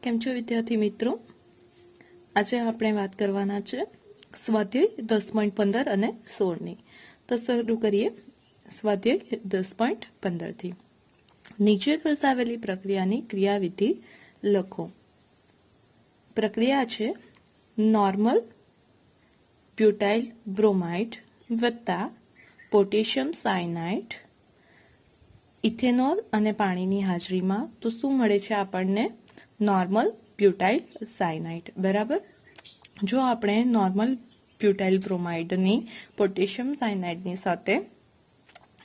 કેમ છો વિદ્યાર્થી મિત્રો? આજે આપણે વાત કરવાના છે સ્વાધ્યાય 10.15 અને 16 ની. તો શરૂ કરીએ સ્વાધ્યાય 10.15 થી. નીચે દર્શાવેલી પ્રક્રિયાની ક્રિયાવિધિ લખો. પ્રક્રિયા છે નોર્મલ બ્યુટાઇલ બ્રોમાઇડ વત્તા પોટેશિયમ સાયનાઇડ ઇથેનોલ અને પાણીની હાજરીમાં. તો શું મળે છે આપણને? Normal butyl cyanide. બરાબર. જો આપણે નોર્મલ બ્યુટાઇલ બ્રોમાઇડની પોટેશિયમ સાયનાઇડની સાથે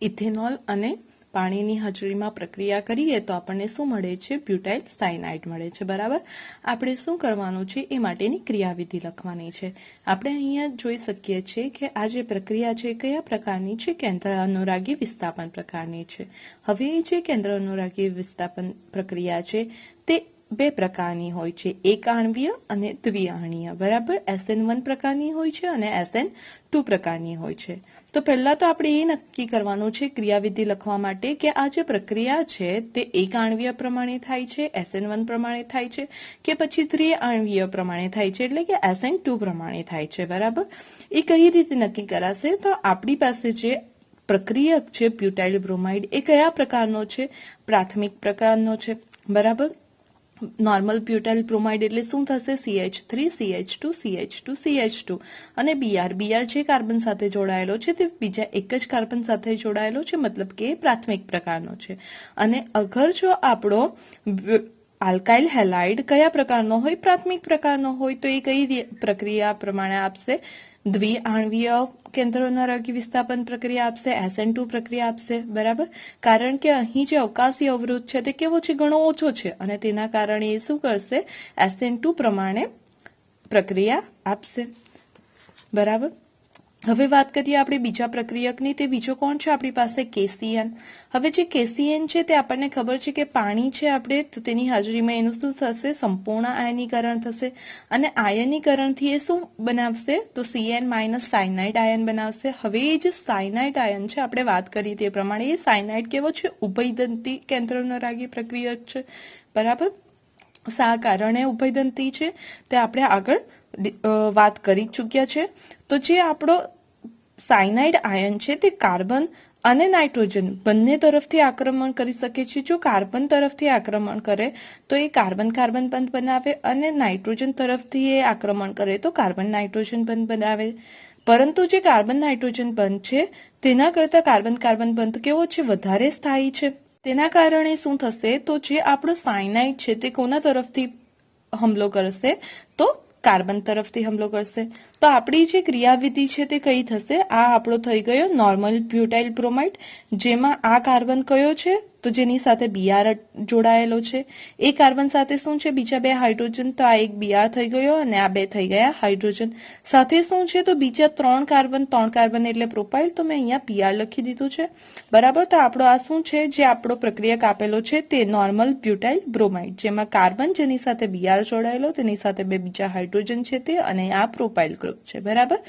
ઇથેનોલ અને પાણીની હાજરીમાં પ્રક્રિયા કરીએ તો આપણને શું મળે છે? બ્યુટાઇલ સાયનાઇડ મળે છે. બરાબર. આપણે શું કરવાનું છે એ માટેની ક્રિયાવિધિ લખવાની છે. આપણે અહીંયા જોઈ શકીએ છીએ કે આ જે પ્રક્રિયા છે કયા પ્રકારની છે? કેન્દ્ર અનુરાગી વિસ્થાપન પ્રકારની છે. હવે જે કેન્દ્ર અનુરાગી વિસ્થાપન પ્રક્રિયા છે તે બે પ્રકારની હોય છે, એક આણ્વીય અને દ્વિઆણ્વીય. બરાબર. SN1 પ્રકારની હોય છે અને SN2 પ્રકારની હોય છે. તો પહેલા તો આપણે એ નક્કી કરવાનું છે ક્રિયાવિધિ લખવા માટે કે આ જે પ્રક્રિયા છે તે એક આણ્વીય પ્રમાણે થાય છે, SN1 પ્રમાણે થાય છે, કે પછી દ્વિઆણ્વીય પ્રમાણે થાય છે, એટલે કે SN2 પ્રમાણે થાય છે. બરાબર. એ કઈ રીતે નક્કી કરાશે? તો આપણી પાસે જે પ્રક્રિયક છે બ્યુટાઇલ બ્રોમાઇડ એ કયા પ્રકારનો છે? પ્રાથમિક પ્રકારનો છે. બરાબર. નોર્મલ બ્યુટાઇલ બ્રોમાઇડ એટલે શું થશે? CH3 CH2 CH2 CH2 અને Br જે કાર્બન સાથે જોડાયેલો છે તે બીજા એક જ કાર્બન સાથે જોડાયેલો છે, મતલબ કે પ્રાથમિક પ્રકારનો છે. અને અગર જો આપણો આલ્કાઇલ હેલાઇડ કયા પ્રકારનો હોય? પ્રાથમિક પ્રકારનો હોય. તો એ કઈ પ્રક્રિયા પ્રમાણે આપશે? દ્વિઆણ્વીય કેન્દ્ર અનુરાગી વિસ્થાપન પ્રક્રિયા આપશે, SN2 પ્રક્રિયા આપશે. બરાબર. કારણ કે અહીં જે અવકાશી અવરોધ છે તે કેવો છે? ઘણો ઓછો છે અને તેના કારણે એ શું કરશે? SN2 પ્રમાણે પ્રક્રિયા આપશે. બરાબર. હવે વાત કરીએ આપણે બીજા પ્રક્રિયકની. તે બીજો કોણ છે આપણી પાસે? KCN. હવે જે KCN છે તે આપણને ખબર છે કે પાણી છે આપણે તો તેની હાજરીમાં એનું શું થશે? સંપૂર્ણ આયનીકરણ થશે અને આયનીકરણથી એ શું બનાવશે? તો CN- સાયનાઇડ આયન બનાવશે. હવે એ જે સાયનાઇડ આયન છે આપણે વાત કરી તે પ્રમાણે એ સાયનાઇડ કેવો છે? ઉભયદંતી કેન્દ્ર અનુરાગી પ્રક્રિયક છે. બરાબર. શા કારણે ઉભયદંતી છે તે આપણે આગળ વાત કરી ચૂક્યા છે. તો જે આપણો સાયનાઇડ આયન છે તે કાર્બન અને નાઇટ્રોજન બંને તરફથી આક્રમણ કરી શકે છે. જો કાર્બન તરફથી આક્રમણ કરે તો એ કાર્બન કાર્બન બંધ બનાવે અને નાઇટ્રોજન તરફથી એ આક્રમણ કરે તો કાર્બન નાઇટ્રોજન બંધ બનાવે. પરંતુ જે કાર્બન નાઇટ્રોજન બંધ છે તેના કરતા કાર્બન કાર્બન બંધ કેવો છે? વધારે સ્થાયી છે. તેના કારણે શું થશે? તો જે આપણો સાયનાઇડ છે તે કોના તરફથી હુમલો કરશે? તો કાર્બન તરફથી હુમલો કરશે. તો આપણી જે ક્રિયાવિધિ છે તે કઈ થશે? આ આપણો થઈ ગયો નોર્મલ બ્યુટાઇલ બ્રોમાઇડ, જેમાં આ કાર્બન કયો છે? તો જેની સાથે Br જોડાયેલો છે. એ કાર્બન સાથે શું છે? બીજા બે હાઇડ્રોજન. તો આ એક Br થઈ ગયો અને આ બે થઈ ગયા હાઇડ્રોજન. સાથે શું છે? તો બીજા ત્રણ કાર્બન એટલે પ્રોપાઇલ. તો મેં અહીંયા Pr લખી દીધું છે. બરાબર. તો આપણો આ શું છે? જે આપણો પ્રક્રિયક આપેલો છે તે નોર્મલ બ્યુટાઇલ બ્રોમાઇડ, જેમાં કાર્બન જેની સાથે Br જોડાયેલો, તેની સાથે બે બીજા હાઇડ્રોજન છે તે, અને આ પ્રોપાઇલ ગ્રુપ છે. બરાબર.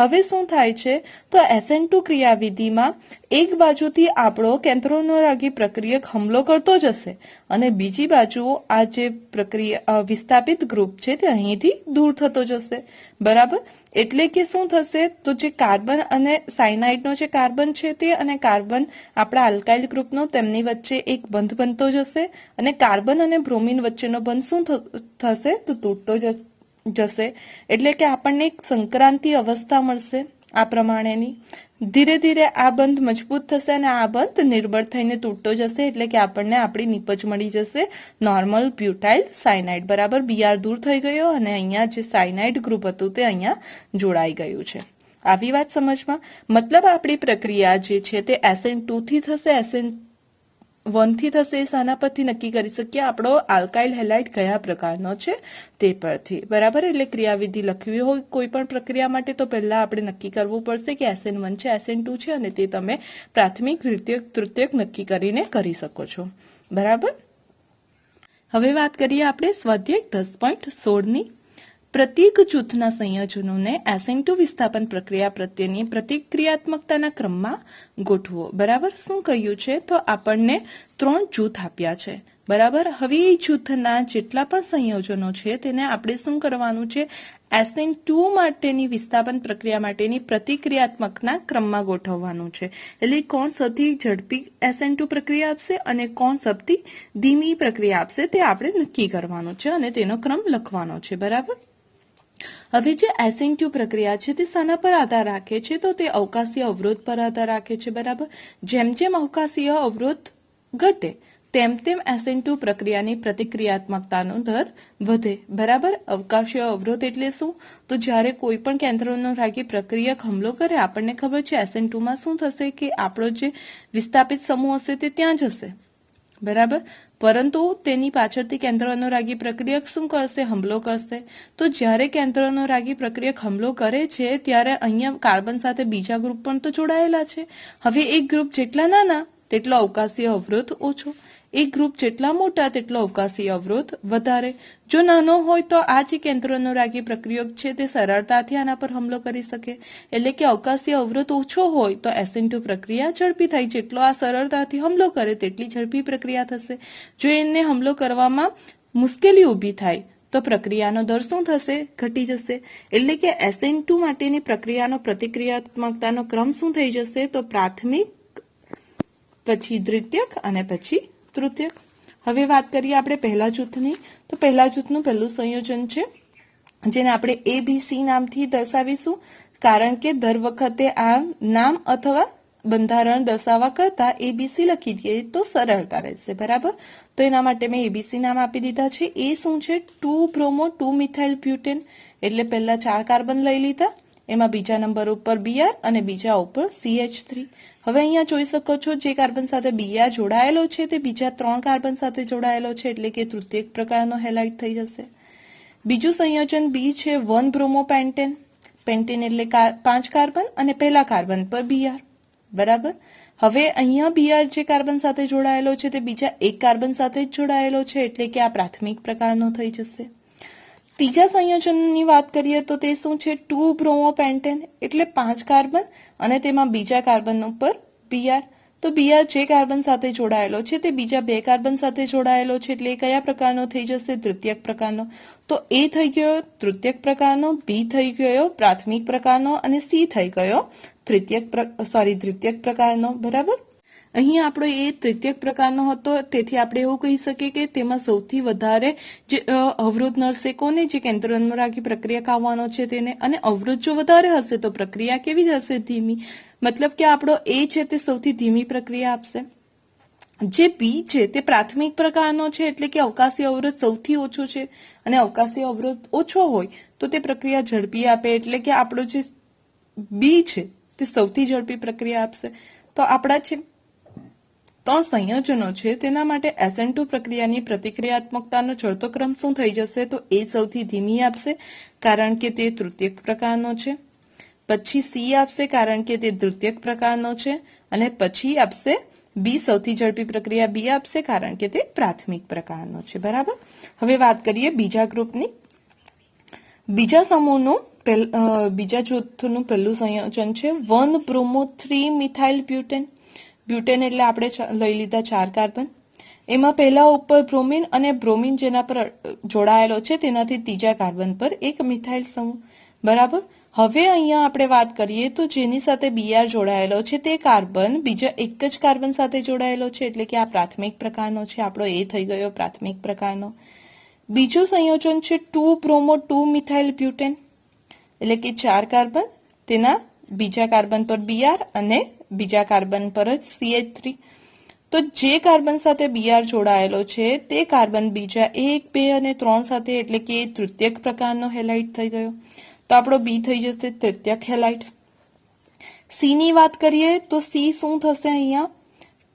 હવે શું થાય છે? તો SN2 ક્રિયાવિધિમાં એક બાજુથી આપણો કેન્દ્ર અનુરાગી પ્રક્રિયક હુમલો કરતો જશે અને બીજી બાજુ આ જે પ્રક્રિયા વિસ્થાપિત ગ્રુપ છે તે અહીંથી દૂર થતો જશે. બરાબર. એટલે કે શું થશે? તો જે કાર્બન અને સાયનાઇડનો જે કાર્બન છે તે અને કાર્બન આપણા આલ્કાઇલ ગ્રુપનો, તેમની વચ્ચે એક બંધ બનતો જશે અને કાર્બન અને બ્રોમિન વચ્ચેનો બંધ શું થશે? તો તૂટતો જશે. એટલે કે આપણને એક સંક્રાંતિ અવસ્થા મળશે આ પ્રમાણેની. ધીરે ધીરે આ બંધ મજબૂત થશે અને આ બંધ નિર્બળ થઈને તૂટતો જશે. એટલે કે આપણને આપણી નીપજ મળી જશે નોર્મલ બ્યુટાઇલ સાયનાઇડ. બરાબર. Br દૂર થઈ ગયો અને અહીંયા જે સાયનાઇડ ગ્રુપ હતું તે અહીંયા જોડાઈ ગયું છે. આવી વાત સમજમાં? મતલબ આપણી પ્રક્રિયા જે છે તે SN2 થી થશે, SN1 થી થશે. શાના પરથી નક્કી કરી શકીએ? આપણો આલ્કાઇલ હેલાઇડ કયા પ્રકારનો છે તે પરથી. બરાબર. એટલે ક્રિયાવિધિ લખવી હોય કોઈ પણ પ્રક્રિયા માટે તો પહેલા આપણે નક્કી કરવું પડશે કે SN1 છે, SN2 છે, અને તે તમે પ્રાથમિક, દ્વિતીયક, તૃતીયક નક્કી કરીને કરી શકો છો. બરાબર. હવે વાત કરીએ આપણે સ્વાધ્યાય 10.16 ની. પ્રત્યેક જૂથના સંયોજનોને SN2 વિસ્થાપન પ્રક્રિયા પ્રત્યેની પ્રતિક્રિયાત્મકતાના ક્રમમાં ગોઠવો. બરાબર. શું કહ્યું છે? તો આપણને 3 જૂથ આપ્યા છે. બરાબર. હવે એ જૂથના જેટલા પણ સંયોજનો છે તેને આપણે શું કરવાનું છે, SN2 માટેની વિસ્થાપન પ્રક્રિયા માટેની પ્રતિક્રિયાત્મકના ક્રમમાં ગોઠવવાનું છે. એટલે કોણ સૌથી ઝડપી SN2 પ્રક્રિયા આપશે અને કોણ સૌથી ધીમી પ્રક્રિયા આપશે તે આપણે નક્કી કરવાનું છે અને તેનો ક્રમ લખવાનો છે. બરાબર. હવે જે SN2 પ્રક્રિયા છે તે શાના પર આધાર રાખે છે, તો તે અવકાશીય અવરોધ પર આધાર રાખે છે. બરાબર. જેમ જેમ અવકાશીય અવરોધ ઘટે તેમ તેમ SN2 પ્રક્રિયાની પ્રતિક્રિયાત્મકતાનો દર વધે. બરાબર. અવકાશીય અવરોધ એટલે શું, તો જ્યારે કોઈ પણ કેન્દ્રાનુરાગી પ્રક્રિયક હુમલો કરે, આપણને ખબર છે SN2 માં શું થશે કે આપણો જે વિસ્થાપિત સમૂહ હશે તે ત્યાં જશે. બરાબર. પરંતુ તેની પાછળથી કેન્દ્રાનુરાગી પ્રક્રિયક શું કરશે, હુમલો કરશે. તો જ્યારે કેન્દ્રાનુરાગી પ્રક્રિયક હુમલો કરે છે ત્યારે અહીંયા કાર્બન સાથે બીજા ગ્રુપ પણ તો જોડાયેલા છે. હવે એક ગ્રુપ જેટલા નાના તેટલો અવકાશીય અવરોધ ઓછો, એક ગ્રુપ જેટલા મોટા તેટલો અવકાશીય અવરોધ વધારે. જો નાનો હોય તો આ જે કેન્દ્રાનુરાગી પ્રક્રિયક છે તે સરળતાથી આના પર હુમલો કરી શકે. એટલે કે અવકાશીય અવરોધ ઓછો હોય તો SN2 પ્રક્રિયા ઝડપી થાય. જેટલો આ સરળતાથી હુમલો કરે તેટલી ઝડપી પ્રક્રિયા થશે. જો એને હુમલો કરવામાં મુશ્કેલી ઊભી થાય તો પ્રક્રિયાનો દર શું થશે, ઘટી જશે. એટલે કે SN2 માટેની પ્રક્રિયાનો પ્રતિક્રિયાત્મકતાનો ક્રમ શું થઈ જશે, તો પ્રાથમિક, પછી દ્વિતીયક અને પછી તૃતીયક. હવે વાત કરીએ આપણે પહેલા જૂથની. તો પહેલા જૂથનું પહેલું સંયોજન છે જેને આપણે ABC નામથી દર્શાવીશું, કારણ કે દર વખતે આ નામ અથવા બંધારણ દર્શાવવા કરતા ABC લખી દઈએ તો સરળતા રહેશે. બરાબર. તો એના માટે મેં ABC નામ આપી દીધા છે. એ શું છે, 2 બ્રોમો 2 મિથાઇલ બ્યુટેન. એટલે પહેલા 4 કાર્બન લઈ લીધા, એમાં બીજા નંબર ઉપર Br અને બીજા ઉપર CH3. હવે અહીંયા જોઈ શકો છો જે કાર્બન સાથે Br જોડાયેલો છે તે બીજા 3 કાર્બન સાથે જોડાયેલો છે, એટલે કે તૃતીયક પ્રકારનો હેલાઇડ થઈ જશે. બીજું સંયોજન B છે 1 બ્રોમો પેન્ટેન. પેન્ટેન એટલે 5 કાર્બન અને પહેલા કાર્બન પર Br. બરાબર. હવે અહીંયા Br જે કાર્બન સાથે જોડાયેલો છે તે બીજા 1 કાર્બન સાથે જ જોડાયેલો છે, એટલે કે આ પ્રાથમિક પ્રકારનો થઈ જશે. ત્રીજા સંયોજનની વાત કરીએ તો તે શું છે, 2 બ્રોમો પેન્ટેન. એટલે 5 કાર્બન અને તેમાં બીજા કાર્બન ઉપર Br. તો Br જે કાર્બન સાથે જોડાયેલો છે તે બીજા 2 કાર્બન સાથે જોડાયેલો છે, એટલે એ કયા પ્રકારનો થઈ જશે, તૃતીયક પ્રકારનો. તો A થઈ ગયો તૃતીયક પ્રકારનો, B થઈ ગયો પ્રાથમિક પ્રકારનો અને C થઈ ગયો દ્વિતીયક પ્રકારનો. બરાબર. અહીં આપણો એ તૃતીયક પ્રકારનો હતો, તેથી આપણે એવું કહી શકીએ કે તેમાં સૌથી વધારે જે અવરોધ નડશે કોને, જે કેન્દ્રાનુરાગી પ્રક્રિયા આવવાનો છે તેને. અને અવરોધ જો વધારે હશે તો પ્રક્રિયા કેવી હશે, ધીમી. મતલબ કે આપણો A છે તે સૌથી ધીમી પ્રક્રિયા આપશે. જે B છે તે પ્રાથમિક પ્રકારનો છે, એટલે કે અવકાશી અવરોધ સૌથી ઓછો છે અને અવકાશી અવરોધ ઓછો હોય તો તે પ્રક્રિયા ઝડપી આપે, એટલે કે આપણો જે B છે તે સૌથી ઝડપી પ્રક્રિયા આપશે. તો આપણા છે 3 સંયોજનો છે તેના માટે SN2 પ્રક્રિયાની પ્રતિક્રિયાત્મકતાનો ચડતો ક્રમ શું થઈ જશે, તો A સૌથી ધીમી આપશે કારણ કે તે તૃતીયક પ્રકારનો છે, પછી C આપશે કારણ કે તે દ્વિતીયક પ્રકારનો છે, અને પછી આપશે B સૌથી ઝડપી પ્રક્રિયા B આપશે કારણ કે તે પ્રાથમિક પ્રકારનો છે. બરાબર. હવે વાત કરીએ બીજા ગ્રુપની. બીજા સમૂહનું બીજા જૂથનું પહેલું સંયોજન છે 1 બ્રોમો 3 મિથાઇલ બ્યુટેન. બ્યુટેન એટલે આપણે લઈ લીધા 4 કાર્બન. એમાં પહેલા ઉપર બ્રોમિન અને બ્રોમિન જેના પર જોડાયેલો છે તેનાથી ત્રીજા કાર્બન પર એક મિથાઇલ સમૂહ. બરાબર. હવે અહીંયા આપણે વાત કરીએ તો જેની સાથે Br જોડાયેલો છે તે કાર્બન બીજા એક જ કાર્બન સાથે જોડાયેલો છે, એટલે કે આ પ્રાથમિક પ્રકારનો છે. આપણો એ થઈ ગયો પ્રાથમિક પ્રકારનો. બીજું સંયોજન છે 2 બ્રોમો 2 મિથાઇલ બ્યુટેન. એટલે કે 4 કાર્બન, તેના બીજા કાર્બન પર Br અને બીજા કાર્બન પર જ CH3. તો જે કાર્બન સાથે Br જોડાયેલો છે તે કાર્બન બીજા 1, 2 અને 3 સાથે, એટલે કે તૃતીયક પ્રકારનો હેલાઇડ થઈ ગયો. તો આપણો B થઈ જશે તૃતીયક હેલાઇડ. C ની વાત કરીએ તો C શું થશે, અહીંયા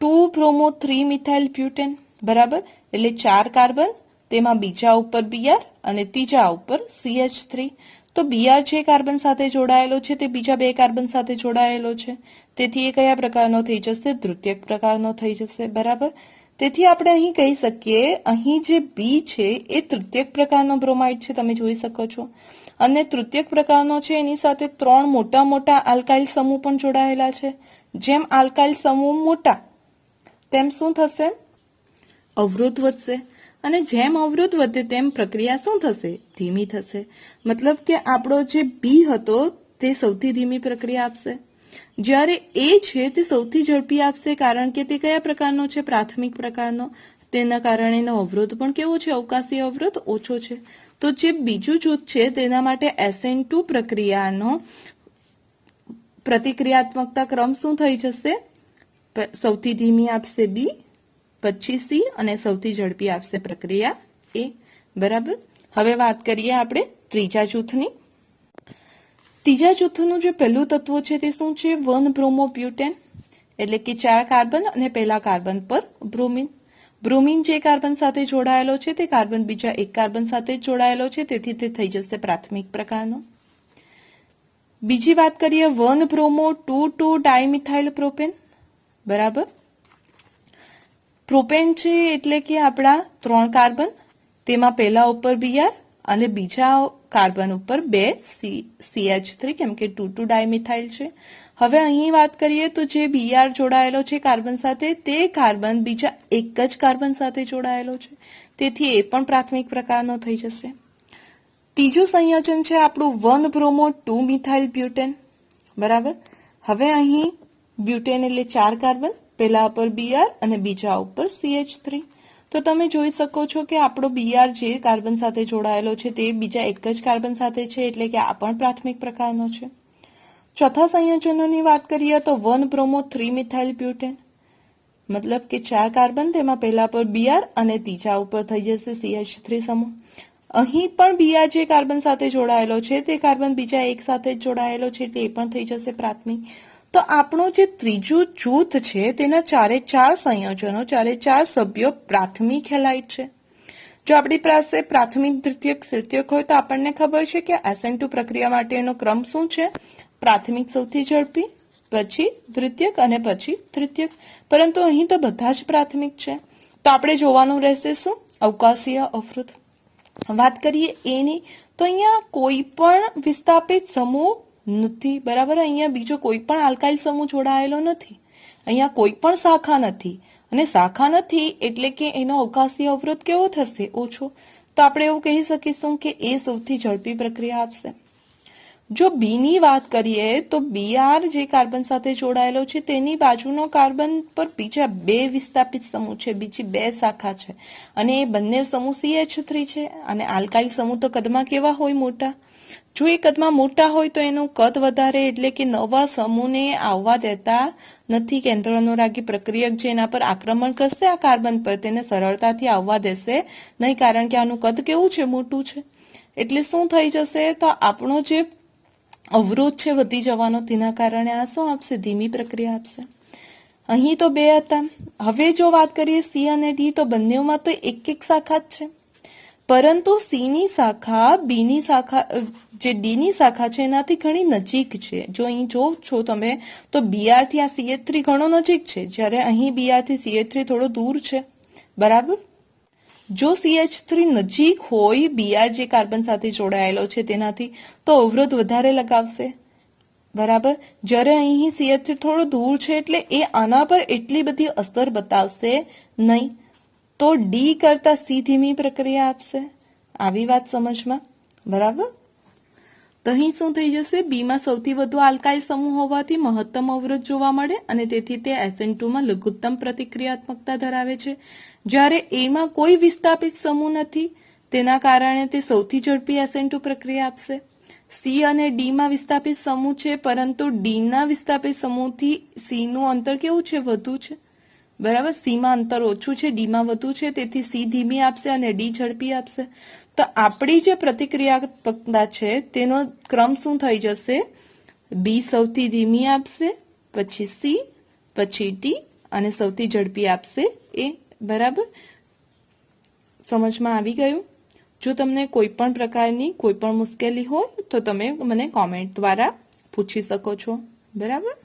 2 બ્રોમો 3 મિથાઇલ બ્યુટેન. બરાબર. એટલે 4 કાર્બન, તેમાં બીજા ઉપર Br અને ત્રીજા ઉપર CH3. તો Br જે કાર્બન સાથે જોડાયેલો છે તે બીજા 2 કાર્બન સાથે જોડાયેલો છે, તેથી એ કયા પ્રકારનો થઈ જશે, તૃતીયક પ્રકારનો થઈ જશે. બરાબર. તેથી આપણે અહીં કહી શકીએ અહીં જે B છે એ તૃતીયક પ્રકારનો બ્રોમાઇડ છે, તમે જોઈ શકો છો. અને તૃતીયક પ્રકારનો છે એની સાથે 3 મોટા મોટા આલ્કાઇલ સમૂહ પણ જોડાયેલા છે. જેમ આલ્કાઇલ સમૂહ મોટા તેમ શું થશે, અવરોધ વધશે અને જેમ અવરોધ વધે તેમ પ્રક્રિયા શું થશે? ધીમી થશે. મતલબ કે આપણો જે બી હતો તે સૌથી ધીમી પ્રક્રિયા આપશે, જ્યારે એ છે તે સૌથી ઝડપી આપશે, કારણ કે તે કયા પ્રકારનો છે? પ્રાથમિક પ્રકારનો. તેના કારણે એનો અવરોધ પણ કેવો છે? અવકાશી અવરોધ ઓછો છે. તો જે બીજું જૂથ છે તેના માટે SN2 પ્રક્રિયાનો પ્રતિક્રિયાત્મકતા ક્રમ શું થઈ જશે? સૌથી ધીમી આપશે બી, પછી સી અને સૌથી ઝડપી આપશે પ્રક્રિયા એ. બરાબર. હવે વાત કરીએ આપણે ત્રીજા જૂથની. ત્રીજા જૂથનું જે પહેલું તત્વ છે તે શું છે? 1-બ્રોમોબ્યુટેન, એટલે કે 4 કાર્બન અને પહેલા કાર્બન પર બ્રોમિન. બ્રોમિન જે કાર્બન સાથે જોડાયેલો છે તે કાર્બન બીજા એક કાર્બન સાથે જોડાયેલો છે, તેથી તે થઈ જશે પ્રાથમિક પ્રકારનો. બીજી વાત કરીએ 1-બ્રોમો-2,2-ડાયમિથાઇલ પ્રોપેન. બરાબર. પ્રોપેન છે એટલે કે આપણા 3 કાર્બન, તેમાં પહેલા ઉપર Br અને બીજા કાર્બન ઉપર 2 CH3, કેમ કે 2,2-ડાયમિથાઇલ છે. હવે અહીં વાત કરીએ તો જે Br જોડાયેલો છે કાર્બન સાથે, તે કાર્બન બીજા એક જ કાર્બન સાથે જોડાયેલો છે, તેથી એ પણ પ્રાથમિક પ્રકારનો થઈ જશે. ત્રીજું સંયોજન છે આપણું 1-બ્રોમો-2-મિથાઇલ બ્યુટેન. બરાબર. હવે અહીં બ્યુટેન એટલે 4 કાર્બન, પહેલા ઉપર Br અને બીજા ઉપર CH3. તો તમે જોઈ શકો છો કે આપણો Br જે કાર્બન સાથે જોડાયેલો છે તે બીજા એક જ કાર્બન સાથે છે, એટલે કે આ પણ પ્રાથમિક પ્રકારનો છે. ચોથા સંયોજનોની વાત કરીએ તો 1-બ્રોમો-3-મિથાઇલ બ્યુટેન, મતલબ કે 4 કાર્બન, તેમાં પહેલા પર Br અને ત્રીજા ઉપર થઈ જશે CH3 સમૂહ. અહીં પણ Br જે કાર્બન સાથે જોડાયેલો છે તે કાર્બન બીજા એક સાથે જ જોડાયેલો છે, એટલે એ પણ થઈ જશે પ્રાથમિક. તો આપણું જે ત્રીજું જૂથ છે તેના 4 સંયોજનો, 4 સભ્યો પ્રાથમિક હેલાઇડ છે. જો આપણી પાસે પ્રાથમિક, દ્વિતીયક, તૃતીયક હોય તો આપણને ખબર છે કે SN2 પ્રક્રિયા માટેનો ક્રમ શું છે? પ્રાથમિક સૌથી ઝડપી, પછી દ્વિતીયક અને પછી તૃતીયક. પરંતુ અહીં તો બધા જ પ્રાથમિક છે, તો આપણે જોવાનું રહેશે શું? અવકાશીય અવરોધ. વાત કરીએ એની, તો અહીંયા કોઈ પણ વિસ્થાપિત સમૂહ નથી. બરાબર. અહીંયા બીજો કોઈ પણ આલ્કાઇલ સમૂહ જોડાયેલો નથી, અહીંયા કોઈ પણ શાખા નથી, અને શાખા નથી એટલે કે એનો અવકાશીય અવરોધ કેવો થશે? ઓછો. તો આપણે એવું કહી શકીશું કે એ સૌથી ઝડપી પ્રક્રિયા આપશે. જો બી ની વાત કરીએ તો Br જે કાર્બન સાથે જોડાયેલો છે તેની બાજુનો કાર્બન પર બીજા 2 વિસ્થાપિત સમૂહ છે, બીજી 2 શાખા છે, અને એ બંને સમૂહ CH3 છે. અને આલ્કાઇલ સમૂહ તો કદમાં કેવા હોય? મોટા. જો એ કદમાં મોટા હોય તો એનું કદ વધારે, એટલે કે નવા સમૂહને આવવા દેતા નથી. કેન્દ્રાનુરાગી પ્રક્રિયક જે એના પર આક્રમણ કરશે આ કાર્બન પર, તેને સરળતાથી આવવા દેશે નહીં, કારણ કે આનું કદ કેવું છે? મોટું છે. એટલે શું થઈ જશે? તો આપણો જે અવરોધ છે વધી જવાનો, તેના કારણે આ શું આપશે? ધીમી પ્રક્રિયા આપશે. અહીં તો 2 હતા. હવે જો વાત કરીએ સી અને ડી, તો બંનેમાં તો એક શાખા જ છે, પરંતુ સી ની શાખા બી ની શાખા, જે ડી ની શાખા છે એનાથી ઘણી નજીક છે. જો અહીં જો છો તમે તો Br થી આ CH3 ઘણો નજીક છે, જ્યારે અહીં Br થી CH3 થોડો દૂર છે. બરાબર. જો CH3 નજીક હોય Br જે કાર્બન સાથે જોડાયેલો છે તેનાથી, તો અવરોધ વધારે લગાવશે. બરાબર. જ્યારે અહીં CH3 થોડો દૂર છે એટલે એ આના પર એટલી બધી અસર બતાવશે નહીં, તો ડી કરતા સી ધીમી પ્રક્રિયા આપશે. આવી વાત સમજમાં. બરાબર. તો અહીં શું થઈ જશે? બીમાં સૌથી વધુ આલ્કાઇલ સમૂહ હોવાથી મહત્તમ અવરોધ જોવા મળે, અને તેથી તે SN2માં લઘુત્તમ પ્રતિક્રિયાત્મકતા ધરાવે છે. જ્યારે એમાં કોઈ વિસ્થાપિત સમૂહ નથી, તેના કારણે તે સૌથી ઝડપી SN2 પ્રક્રિયા આપશે. સી અને ડીમાં વિસ્થાપિત સમૂહ છે, પરંતુ ડીના વિસ્થાપિત સમૂહથી સીનું અંતર કેવું છે? વધુ છે. બરાબર. સીમાં અંતર ઓછું છે, ડીમાં વધુ છે, તેથી સી ધીમી આપશે અને ડી ઝડપી આપશે. તો આપણી જે પ્રતિક્રિયાત્મકતા છે તેનો ક્રમ શું થઈ જશે? બી સૌથી ધીમી આપશે, પછી સી, પછી ડી, અને સૌથી ઝડપી આપશે એ. બરાબર. સમજમાં આવી ગયું? જો તમને કોઈ પણ પ્રકારની કોઈ પણ મુશ્કેલી હોય તો તમે મને કોમેન્ટ દ્વારા પૂછી શકો છો. બરાબર.